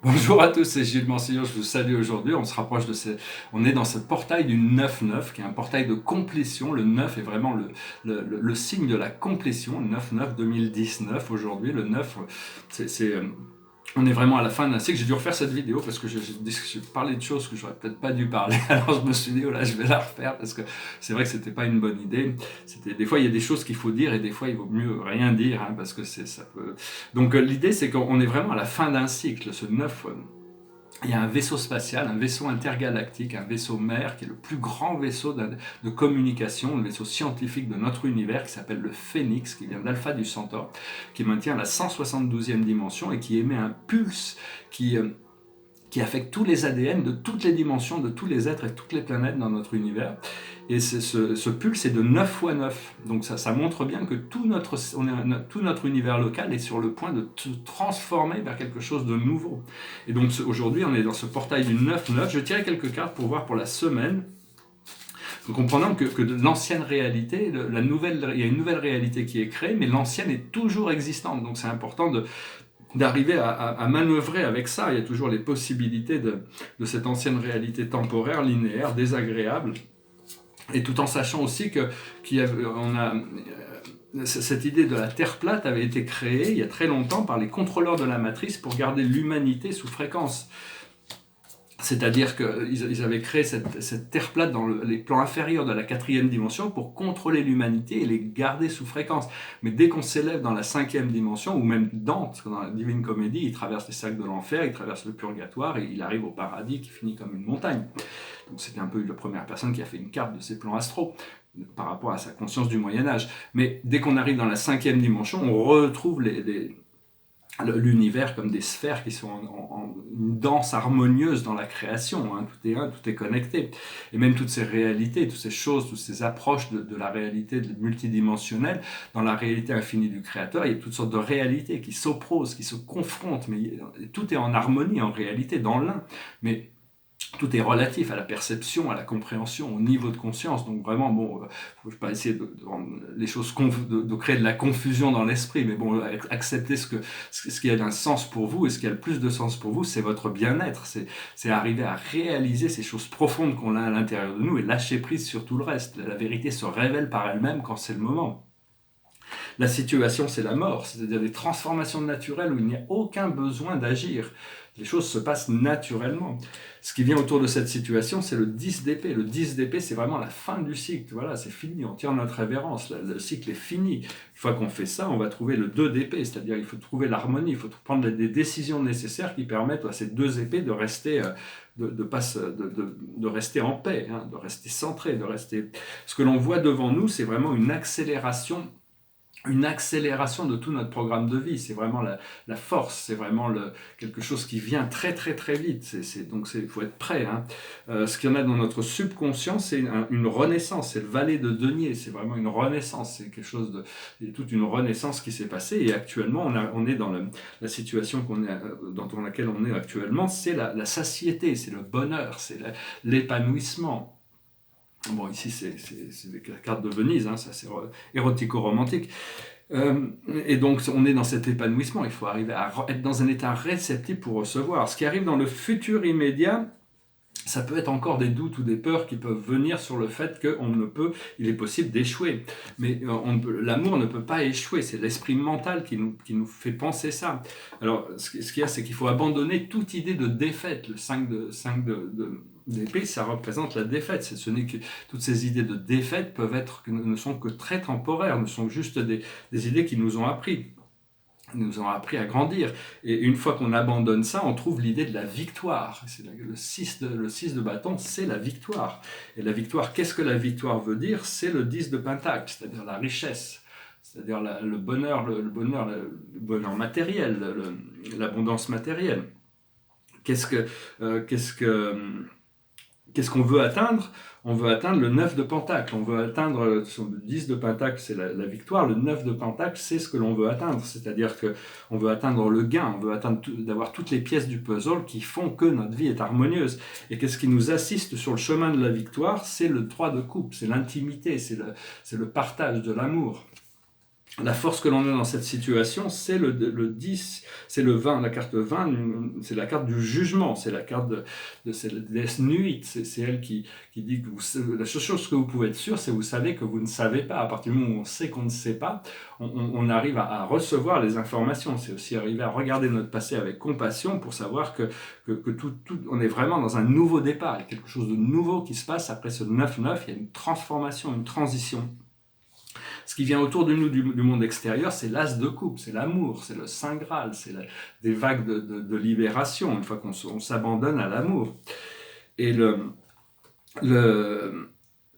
Bonjour à tous, c'est Gilles Mansillon, je vous salue aujourd'hui. On se rapproche on est dans ce portail du 9-9, qui est un portail de complétion. Le 9 est vraiment le signe de la complétion. 9-9 2019 aujourd'hui. Le 9, on est vraiment à la fin d'un cycle. J'ai dû refaire cette vidéo parce que j'ai parlé de choses que j'aurais peut-être pas dû parler. Alors je me suis dit, oh là, je vais la refaire parce que c'est vrai que c'était pas une bonne idée. Des fois, il y a des choses qu'il faut dire et des fois, il vaut mieux rien dire, hein, parce que ça peut. Donc l'idée, c'est qu'on est vraiment à la fin d'un cycle. Ce 9, il y a un vaisseau spatial, un vaisseau intergalactique, un vaisseau mère qui est le plus grand vaisseau de communication, le vaisseau scientifique de notre univers qui s'appelle le Phénix, qui vient d'Alpha du Centaure, qui maintient la 172e dimension et qui émet un pulse qui affecte tous les ADN de toutes les dimensions, de tous les êtres et toutes les planètes dans notre univers. Et ce pulse est de 9 fois 9. Donc ça montre bien que tout notre univers local est sur le point de se transformer vers quelque chose de nouveau. Et donc aujourd'hui, on est dans ce portail du 9-9. Je tirais quelques cartes pour voir pour la semaine. Comprenant que de l'ancienne réalité, il y a une nouvelle réalité qui est créée, mais l'ancienne est toujours existante. Donc c'est important d'arriver à manœuvrer avec ça. Il y a toujours les possibilités de cette ancienne réalité temporaire, linéaire, désagréable, et tout en sachant aussi cette idée de la Terre plate avait été créée il y a très longtemps par les contrôleurs de la matrice pour garder l'humanité sous fréquence. C'est-à-dire qu'ils avaient créé cette Terre plate dans les plans inférieurs de la 4e dimension pour contrôler l'humanité et les garder sous fréquence. Mais dès qu'on s'élève dans la 5e dimension, ou même Dante, dans la Divine Comédie, il traverse les cercles de l'enfer, il traverse le purgatoire et il arrive au paradis qui finit comme une montagne. Donc c'était un peu la première personne qui a fait une carte de ces plans astraux par rapport à sa conscience du Moyen-Âge. Mais dès qu'on arrive dans la 5e dimension, on retrouve l'univers comme des sphères qui sont en une danse harmonieuse dans la création, hein. Tout est connecté. Et même toutes ces réalités, toutes ces choses, toutes ces approches de la réalité multidimensionnelle, dans la réalité infinie du Créateur, il y a toutes sortes de réalités qui s'opposent, qui se confrontent, mais tout est en harmonie en réalité, dans l'un. Mais tout est relatif à la perception, à la compréhension, au niveau de conscience. Donc vraiment, bon, faut pas essayer de rendre les choses de créer de la confusion dans l'esprit, mais bon, accepter ce qui a un sens pour vous, et ce qui a le plus de sens pour vous, c'est votre bien-être. C'est arriver à réaliser ces choses profondes qu'on a à l'intérieur de nous et lâcher prise sur tout le reste. La vérité se révèle par elle-même quand c'est le moment. La situation, c'est la mort, c'est-à-dire des transformations naturelles où il n'y a aucun besoin d'agir. Les choses se passent naturellement. Ce qui vient autour de cette situation, c'est le 10 d'épée. Le 10 d'épée, c'est vraiment la fin du cycle. Voilà, c'est fini, on tire notre révérence, le cycle est fini. Une fois qu'on fait ça, on va trouver le 2 d'épée, c'est-à-dire il faut trouver l'harmonie, il faut prendre des décisions nécessaires qui permettent à ces deux épées de rester... de rester en paix, hein, de rester centré, de rester... Ce que l'on voit devant nous, c'est vraiment une accélération de tout notre programme de vie. C'est vraiment la force, c'est vraiment quelque chose qui vient très très très vite. Donc il faut être prêt, hein. Ce qu'il y en a dans notre subconscient, c'est une renaissance, c'est le valet de denier, c'est vraiment une renaissance, c'est quelque chose il y a toute une renaissance qui s'est passée, et actuellement on est dans la situation dans laquelle on est actuellement, c'est la satiété, c'est le bonheur, c'est l'épanouissement. Bon, ici, c'est la carte de Venise, hein, ça c'est érotico-romantique. Et donc, on est dans cet épanouissement. Il faut arriver à être dans un état réceptif pour recevoir. Ce qui arrive dans le futur immédiat, ça peut être encore des doutes ou des peurs qui peuvent venir sur le fait il est possible d'échouer. Mais l'amour ne peut pas échouer, c'est l'esprit mental qui nous fait penser ça. Alors, ce qu'il y a, c'est qu'il faut abandonner toute idée de défaite. Le 5 d'épée, ça représente la défaite. Ce n'est que toutes ces idées de défaite ne sont que très temporaires, ne sont juste des idées qui nous ont appris à grandir. Et une fois qu'on abandonne ça, on trouve l'idée de la victoire. Le 6 de bâton, c'est la victoire. Et la victoire, qu'est-ce que la victoire veut dire? C'est le 10 de pentacle, c'est-à-dire la richesse, c'est-à-dire le bonheur matériel, l'abondance matérielle. Qu'est-ce qu'on veut atteindre? On veut atteindre le 9 de pentacle. On veut atteindre le 10 de pentacle, c'est la victoire. Le 9 de pentacle, c'est ce que l'on veut atteindre. C'est-à-dire qu'on veut atteindre le gain. On veut atteindre d'avoir toutes les pièces du puzzle qui font que notre vie est harmonieuse. Et qu'est-ce qui nous assiste sur le chemin de la victoire? C'est le 3 de coupe, c'est l'intimité, c'est le partage de l'amour. la force que l'on a dans cette situation, c'est le 10, c'est le 20, la carte 20, c'est la carte du jugement, c'est la carte c'est la déesse Nuit, c'est elle qui dit que la seule chose que vous pouvez être sûr, c'est que vous savez que vous ne savez pas. À partir du moment où on sait qu'on ne sait pas, on arrive à recevoir les informations. C'est aussi arriver à regarder notre passé avec compassion pour savoir que on est vraiment dans un nouveau départ, il y a quelque chose de nouveau qui se passe après ce 9-9, il y a une transformation, une transition. Ce qui vient autour de nous du monde extérieur, c'est l'as de coupe, c'est l'amour, c'est le Saint Graal, c'est des vagues de libération, une fois qu'on s'abandonne à l'amour. Et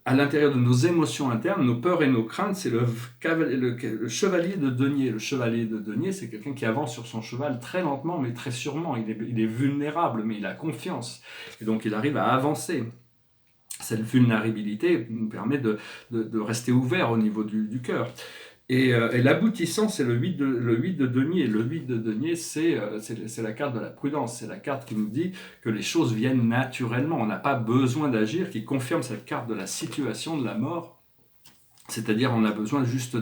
à l'intérieur de nos émotions internes, nos peurs et nos craintes, c'est le chevalier de denier. Le chevalier de denier, c'est quelqu'un qui avance sur son cheval très lentement, mais très sûrement. Il est vulnérable, mais il a confiance. Et donc, il arrive à avancer. Cette vulnérabilité nous permet de rester ouvert au niveau du cœur. Et l'aboutissant, c'est le 8 de denier. Le 8 de denier, c'est la carte de la prudence. C'est la carte qui nous dit que les choses viennent naturellement. On n'a pas besoin d'agir, qui confirme cette carte de la situation, de la mort. C'est-à-dire, on a besoin juste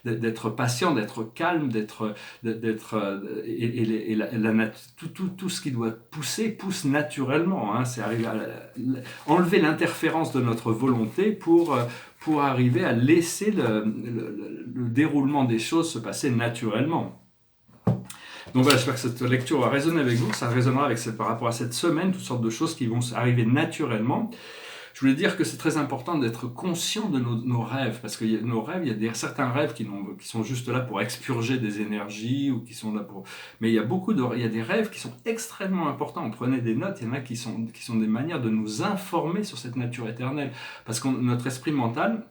d'être patient, d'être calme, tout ce qui doit pousser pousse naturellement. Hein. C'est arriver à enlever l'interférence de notre volonté pour arriver à laisser le déroulement des choses se passer naturellement. Donc voilà, j'espère que cette lecture va résonner avec vous, que ça résonnera par rapport à cette semaine, toutes sortes de choses qui vont arriver naturellement. Je voulais dire que c'est très important d'être conscient de nos rêves, parce que nos rêves, il y a certains rêves qui sont juste là pour expurger des énergies, ou qui sont là pour... Mais il y a des rêves qui sont extrêmement importants. On prenait des notes, il y en a qui sont des manières de nous informer sur cette nature éternelle. Parce que notre esprit mental,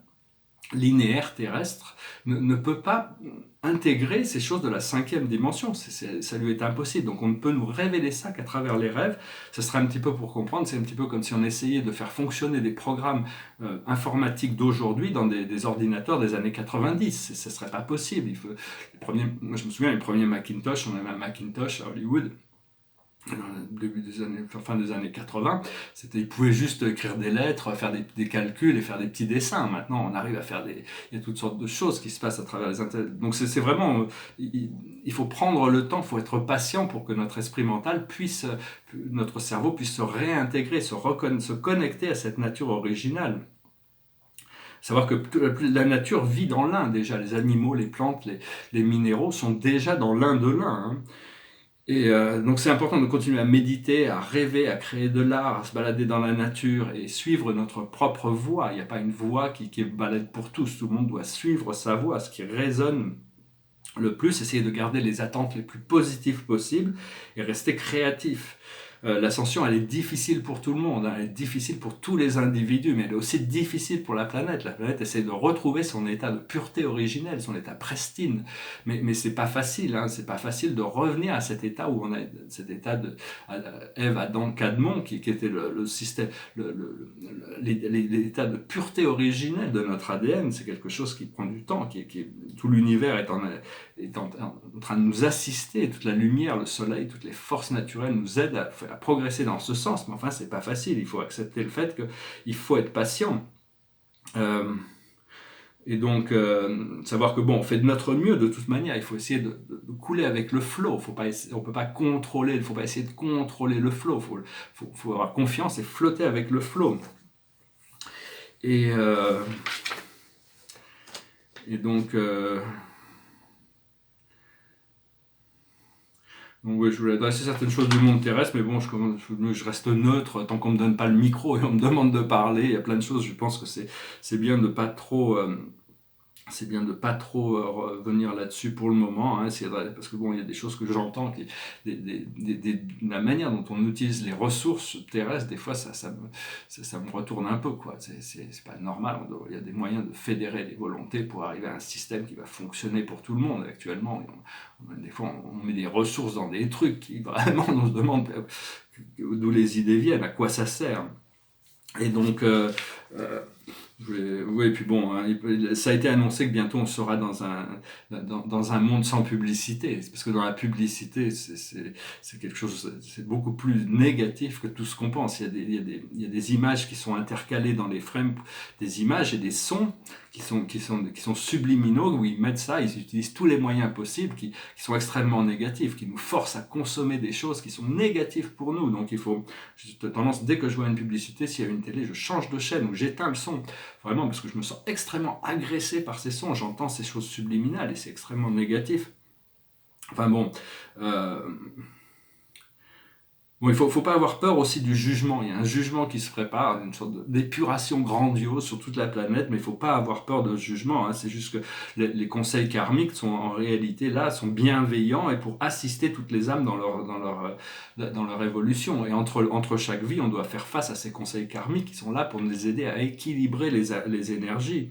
linéaire, terrestre, ne peut pas intégrer ces choses de la 5e dimension. Ça lui est impossible. Donc on ne peut nous révéler ça qu'à travers les rêves. Ce serait un petit peu pour comprendre, c'est un petit peu comme si on essayait de faire fonctionner des programmes informatiques d'aujourd'hui dans des ordinateurs des années 90. Ce ne serait pas possible. Moi je me souviens, les premiers Macintosh, on avait un Macintosh à Hollywood, fin des années 80, ils pouvaient juste écrire des lettres, faire des calculs et faire des petits dessins. Maintenant, on arrive à faire il y a toutes sortes de choses qui se passent à travers les internet. Donc c'est vraiment, il faut prendre le temps, il faut être patient pour que notre esprit mental notre cerveau puisse se réintégrer, se connecter à cette nature originale. Savoir que la nature vit dans l'un déjà, les animaux, les plantes, les minéraux sont déjà dans l'un de l'un. Hein. Et donc c'est important de continuer à méditer, à rêver, à créer de l'art, à se balader dans la nature et suivre notre propre voie. Il n'y a pas une voie qui est balade pour tous. Tout le monde doit suivre sa voie, ce qui résonne le plus, essayer de garder les attentes les plus positives possibles et rester créatif. L'ascension, elle est difficile pour tout le monde, hein. Elle est difficile pour tous les individus, mais elle est aussi difficile pour la planète. La planète essaie de retrouver son état de pureté originelle, son état pristine, mais c'est pas facile, hein. C'est pas facile de revenir à cet état où on a cet état de Ève, Adam, Cadmon, qui était le système, l'état de pureté originelle de notre ADN. C'est quelque chose qui prend du temps, tout l'univers est en train de nous assister, toute la lumière, le soleil, toutes les forces naturelles nous aident à progresser dans ce sens, mais enfin c'est pas facile, il faut accepter le fait qu'il faut être patient. Et donc savoir que bon, on fait de notre mieux de toute manière, il faut essayer de couler avec le flow, on peut pas contrôler, il faut pas essayer de contrôler le flow, faut avoir confiance et flotter avec le flow. Et donc donc oui, je voulais adresser certaines choses du monde terrestre, mais bon, je reste neutre tant qu'on me donne pas le micro et on me demande de parler. Il y a plein de choses, je pense que c'est bien de pas trop revenir là-dessus pour le moment, hein, parce que bon, il y a des choses que j'entends, la manière dont on utilise les ressources terrestres, des fois ça me retourne un peu, quoi. C'est pas normal. Il y a des moyens de fédérer les volontés pour arriver à un système qui va fonctionner pour tout le monde. Actuellement, des fois on met des ressources dans des trucs qui vraiment on se demande d'où les idées viennent, à quoi ça sert. Et donc Oui, et puis bon, hein, ça a été annoncé que bientôt on sera dans un monde sans publicité. Parce que dans la publicité, c'est quelque chose, c'est beaucoup plus négatif que tout ce qu'on pense. Il y a des images qui sont intercalées dans les frames, des images et des sons qui sont subliminaux, où ils mettent ça, ils utilisent tous les moyens possibles qui sont extrêmement négatifs, qui nous forcent à consommer des choses qui sont négatives pour nous. Donc j'ai tendance, dès que je vois une publicité, s'il y a une télé, je change de chaîne ou j'éteins le son. Vraiment, parce que je me sens extrêmement agressé par ces sons, j'entends ces choses subliminales et c'est extrêmement négatif. Enfin bon, euh, bon, il faut pas avoir peur aussi du jugement. Il y a un jugement qui se prépare, une sorte d'épuration grandiose sur toute la planète, mais il faut pas avoir peur de ce jugement. Hein. C'est juste que les conseils karmiques sont en réalité là, sont bienveillants et pour assister toutes les âmes dans leur évolution. Et entre chaque vie, on doit faire face à ces conseils karmiques qui sont là pour nous aider à équilibrer les énergies,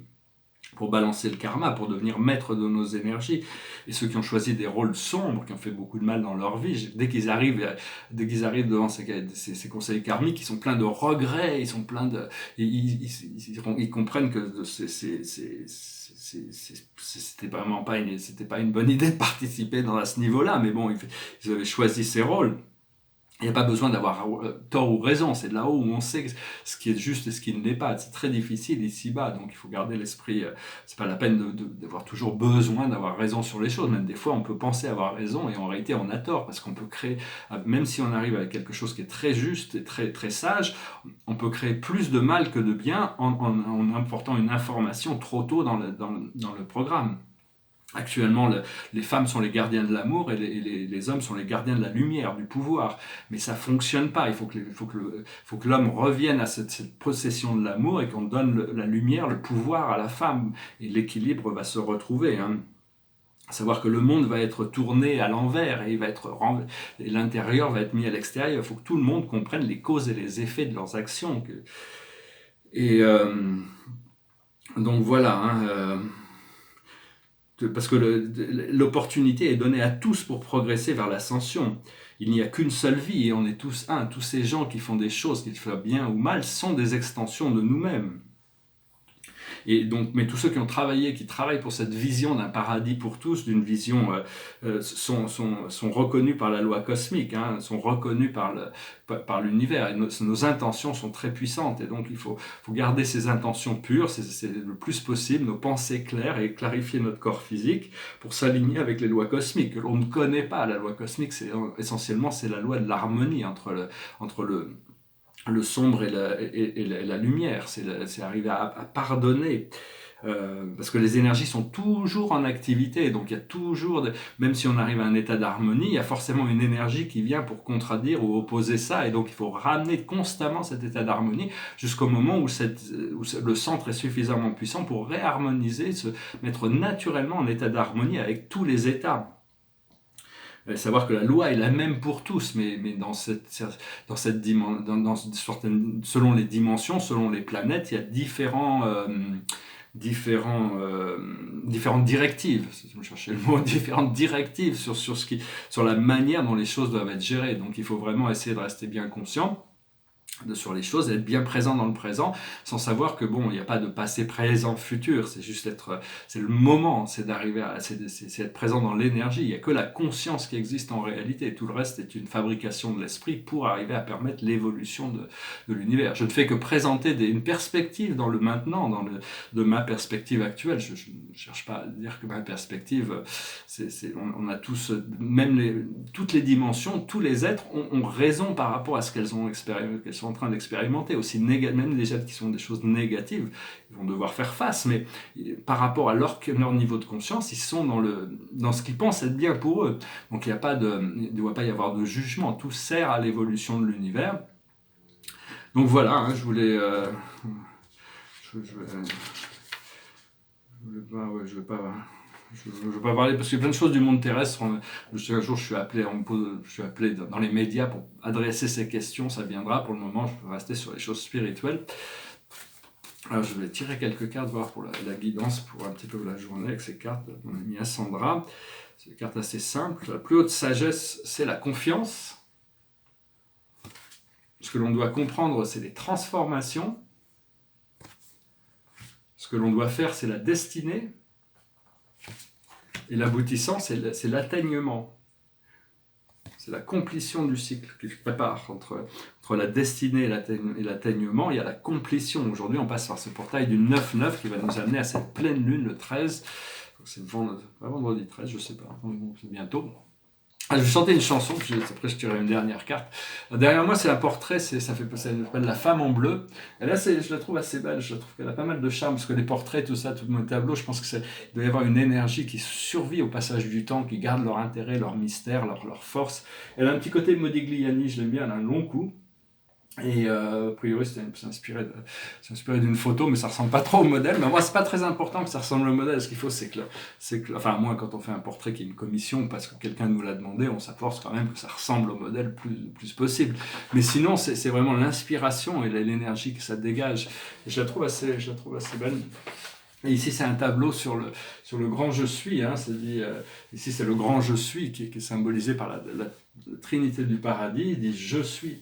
pour balancer le karma, pour devenir maître de nos énergies. Et ceux qui ont choisi des rôles sombres, qui ont fait beaucoup de mal dans leur vie, dès qu'ils arrivent devant ces conseils karmiques, ils sont pleins de regrets, ils sont pleins de... Ils comprennent que c'était pas une bonne idée de participer à ce niveau-là, mais bon, ils avaient choisi ces rôles. Il n'y a pas besoin d'avoir tort ou raison, c'est de là-haut où on sait ce qui est juste et ce qui ne l'est pas. C'est très difficile ici-bas, donc il faut garder l'esprit. C'est pas la peine d'avoir toujours besoin d'avoir raison sur les choses. Même des fois, on peut penser avoir raison et en réalité, on a tort parce qu'on peut créer, même si on arrive avec quelque chose qui est très juste et très, très sage, on peut créer plus de mal que de bien en apportant une information trop tôt dans le programme. Actuellement, les femmes sont les gardiens de l'amour et les hommes sont les gardiens de la lumière, du pouvoir. Mais ça fonctionne pas. Il faut que l'homme revienne à cette possession de l'amour et qu'on donne la lumière, le pouvoir à la femme. Et l'équilibre va se retrouver. Hein. À savoir que le monde va être tourné à l'envers et l'intérieur va être mis à l'extérieur. Il faut que tout le monde comprenne les causes et les effets de leurs actions. Et donc voilà. Hein, parce que l'opportunité est donnée à tous pour progresser vers l'ascension. Il n'y a qu'une seule vie et on est tous un. Tous ces gens qui font des choses, qu'ils soient bien ou mal, sont des extensions de nous-mêmes. Et donc, mais tous ceux qui travaillent pour cette vision d'un paradis pour tous, d'une vision, sont reconnus par la loi cosmique, hein, sont reconnus par l'univers. Et nos intentions sont très puissantes. Et donc, il faut garder ces intentions pures, c'est le plus possible, nos pensées claires et clarifier notre corps physique pour s'aligner avec les lois cosmiques que l'on ne connaît pas. La loi cosmique, essentiellement, c'est la loi de l'harmonie entre le sombre et la lumière, c'est arriver à pardonner. Parce que les énergies sont toujours en activité, donc il y a toujours, même si on arrive à un état d'harmonie, il y a forcément une énergie qui vient pour contredire ou opposer ça, et donc il faut ramener constamment cet état d'harmonie jusqu'au moment où le centre est suffisamment puissant pour réharmoniser, se mettre naturellement en état d'harmonie avec tous les états. Savoir que la loi est la même pour tous, mais selon les dimensions, selon les planètes, il y a différentes directives, si je cherchais le mot, différentes directives sur la manière dont les choses doivent être gérées. Donc il faut vraiment essayer de rester bien conscient sur les choses, être bien présent dans le présent, sans savoir que bon, il n'y a pas de passé, présent, futur, c'est juste c'est le moment, c'est être présent dans l'énergie. Il n'y a que la conscience qui existe en réalité, tout le reste est une fabrication de l'esprit pour arriver à permettre l'évolution de l'univers. Je ne fais que présenter une perspective dans le maintenant, de ma perspective actuelle. Je ne cherche pas à dire que ma perspective, on a tous, toutes les dimensions, tous les êtres ont raison par rapport à ce qu'elles sont en train d'expérimenter, aussi même les êtres qui sont des choses négatives, ils vont devoir faire face, mais par rapport à leur niveau de conscience, ils sont dans ce qu'ils pensent être bien pour eux. Donc il ne doit pas y avoir de jugement, tout sert à l'évolution de l'univers. Donc voilà, hein, je voulais parler parce qu'il y a plein de choses du monde terrestre. Un jour, je suis appelé dans les médias pour adresser ces questions. Ça viendra. Pour le moment, je peux rester sur les choses spirituelles. Alors, je vais tirer quelques cartes, voir pour la guidance pour un petit peu la journée avec ces cartes de mon amie Sandra. C'est des cartes assez simples. La plus haute sagesse, c'est la confiance. Ce que l'on doit comprendre, c'est les transformations. Ce que l'on doit faire, c'est la destinée, et l'aboutissant, c'est l'atteignement. C'est la complétion du cycle qui se prépare entre la destinée et l'atteignement. Il y a la complétion. Aujourd'hui, on passe par ce portail du 9-9 qui va nous amener à cette pleine lune le 13. C'est vendredi 13, je ne sais pas, c'est bientôt. Je vais chanter une chanson, puis après je tirerai une dernière carte. Derrière moi, c'est un portrait, ça s'appelle La femme en bleu. Et là, je la trouve assez belle, je trouve qu'elle a pas mal de charme, parce que les portraits, tout ça, tout mon tableau, je pense qu'il doit y avoir une énergie qui survit au passage du temps, qui garde leur intérêt, leur mystère, leur force. Elle a un petit côté Modigliani, je l'aime bien, elle a un long cou. Et a priori, c'est inspiré d'une photo, mais ça ressemble pas trop au modèle. Mais moi, c'est pas très important que ça ressemble au modèle. Ce qu'il faut, c'est que, enfin, moi, quand on fait un portrait qui est une commission, parce que quelqu'un nous l'a demandé, on s'efforce quand même que ça ressemble au modèle le plus possible. Mais sinon, c'est vraiment l'inspiration et l'énergie que ça dégage. Et je la trouve assez belle. Et ici, c'est un tableau sur le grand je suis. Hein, ici, c'est le grand je suis qui est symbolisé par la Trinité du paradis. Il dit je suis.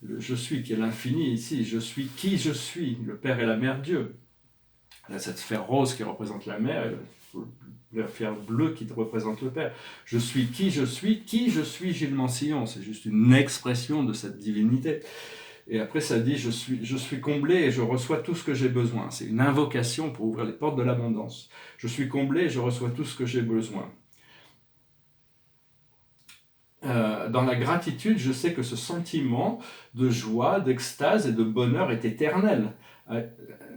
Le je suis qui est l'infini ici, je suis qui je suis, le Père et la Mère Dieu. Là, cette sphère rose qui représente la Mère, et la sphère bleue qui représente le Père. Je suis qui je suis Gilles Mansillon, c'est juste une expression de cette divinité. Et après ça dit je suis comblé et je reçois tout ce que j'ai besoin. C'est une invocation pour ouvrir les portes de l'abondance. Je suis comblé et je reçois tout ce que j'ai besoin. Dans la gratitude, je sais que ce sentiment de joie, d'extase et de bonheur est éternel,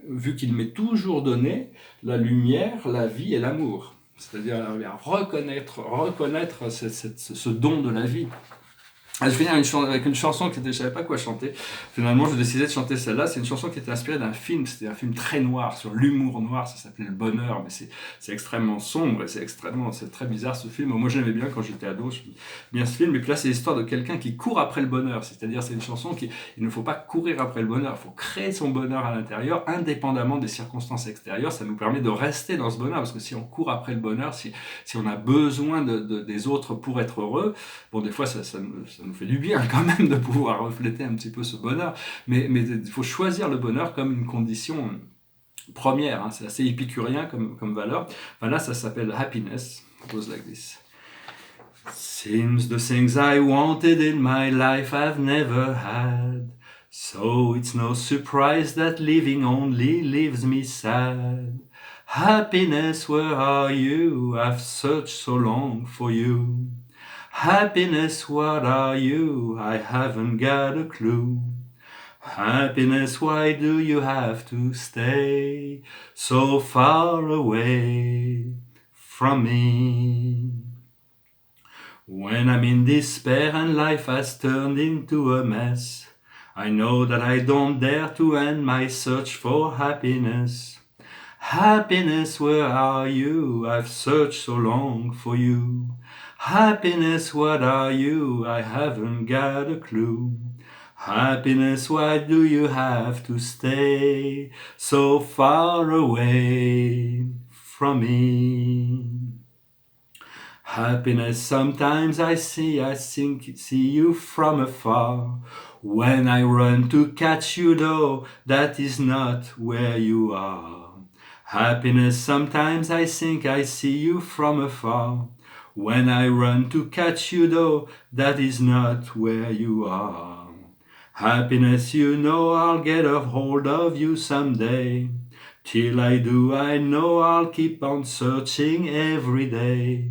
vu qu'il m'est toujours donné la lumière, la vie et l'amour. C'est-à-dire reconnaître ce don de la vie. Je vais finir avec une chanson je ne savais pas quoi chanter. Finalement, je décidais de chanter celle-là. C'est une chanson qui était inspirée d'un film. C'était un film très noir, sur l'humour noir. Ça s'appelait Le Bonheur, mais c'est extrêmement sombre et c'est très bizarre ce film. Moi, j'aimais bien quand j'étais ado. J'aimais bien ce film. Et puis là, c'est l'histoire de quelqu'un qui court après le bonheur. C'est-à-dire, c'est une chanson il ne faut pas courir après le bonheur. Il faut créer son bonheur à l'intérieur, indépendamment des circonstances extérieures. Ça nous permet de rester dans ce bonheur. Parce que si on court après le bonheur, si on a besoin des autres pour être heureux, bon, des fois, ça nous fait du bien quand même de pouvoir refléter un petit peu ce bonheur, mais il faut choisir le bonheur comme une condition première, hein. C'est assez épicurien comme valeur. Enfin, là, ça s'appelle happiness. It goes like this. Seems the things I wanted in my life I've never had, so it's no surprise that living only leaves me sad. Happiness, where are you? I've searched so long for you. Happiness, what are you? I haven't got a clue. Happiness, why do you have to stay so far away from me? When I'm in despair and life has turned into a mess, I know that I don't dare to end my search for happiness. Happiness, where are you? I've searched so long for you. Happiness, what are you? I haven't got a clue. Happiness, why do you have to stay so far away from me? Happiness, sometimes I see you from afar. When I run to catch you though, that is not where you are. Happiness, sometimes I think I see you from afar. When I run to catch you though, that is not where you are. Happiness, you know I'll get a hold of you someday. Till I do, I know I'll keep on searching every day.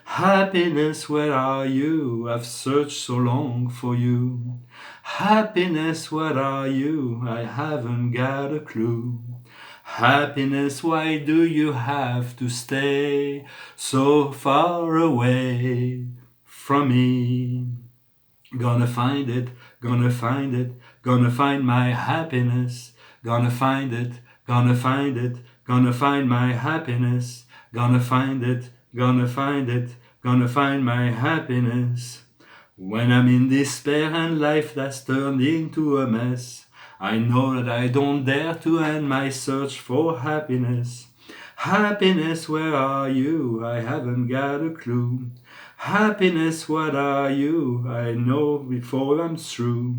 Happiness, where are you? I've searched so long for you. Happiness, where are you? I haven't got a clue. Happiness, why do you have to stay so far away from me? Gonna find it, gonna find it, gonna find my happiness. Gonna find it, gonna find it, gonna find my happiness. Gonna find it, gonna find it, gonna find my happiness. When I'm in despair and life that's turned into a mess, I know that I don't dare to end my search for happiness. Happiness, where are you? I haven't got a clue. Happiness, what are you? I know before I'm through.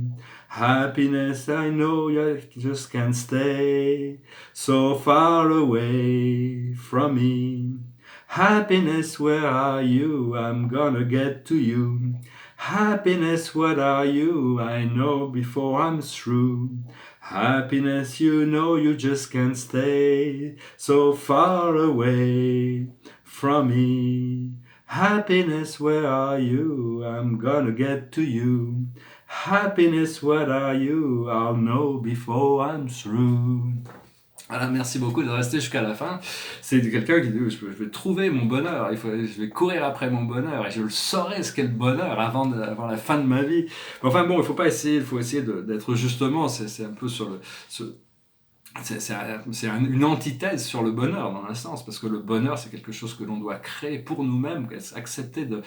Happiness, I know you just can't stay so far away from me. Happiness, where are you? I'm gonna get to you. Happiness, what are you? I know before I'm through. Happiness, you know you just can't stay so far away from me. Happiness, where are you? I'm gonna get to you. Happiness, what are you? I'll know before I'm through. Voilà, merci beaucoup de rester jusqu'à la fin. C'est quelqu'un qui dit je vais trouver mon bonheur, je vais courir après mon bonheur et je le saurai ce qu'est le bonheur avant la fin de ma vie. Enfin bon, il faut essayer d'être justement, c'est un peu sur c'est une antithèse sur le bonheur dans un sens, parce que le bonheur c'est quelque chose que l'on doit créer pour nous-mêmes, accepter de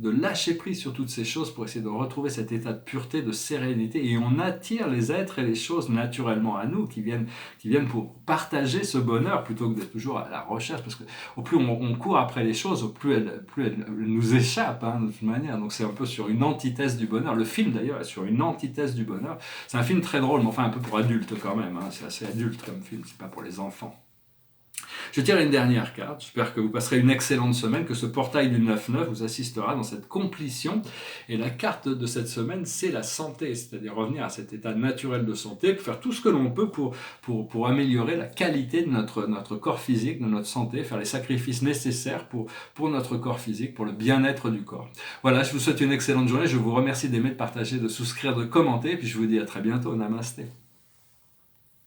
lâcher prise sur toutes ces choses pour essayer de retrouver cet état de pureté, de sérénité, et on attire les êtres et les choses naturellement à nous qui viennent pour partager ce bonheur plutôt que d'être toujours à la recherche, parce que au plus on court après les choses, au plus elles nous échappent de toute manière. Donc c'est un peu sur une antithèse du bonheur. Le film d'ailleurs est sur une antithèse du bonheur. C'est un film très drôle, mais enfin un peu pour adultes quand même, c'est assez adulte comme film, c'est pas pour les enfants. Je tire une dernière carte, j'espère que vous passerez une excellente semaine, que ce portail du 9-9 vous assistera dans cette complétion. Et la carte de cette semaine, c'est la santé, c'est-à-dire revenir à cet état naturel de santé, pour faire tout ce que l'on peut pour améliorer la qualité de notre corps physique, de notre santé, faire les sacrifices nécessaires pour notre corps physique, pour le bien-être du corps. Voilà, je vous souhaite une excellente journée, je vous remercie d'aimer, de partager, de souscrire, de commenter, et puis je vous dis à très bientôt, namasté.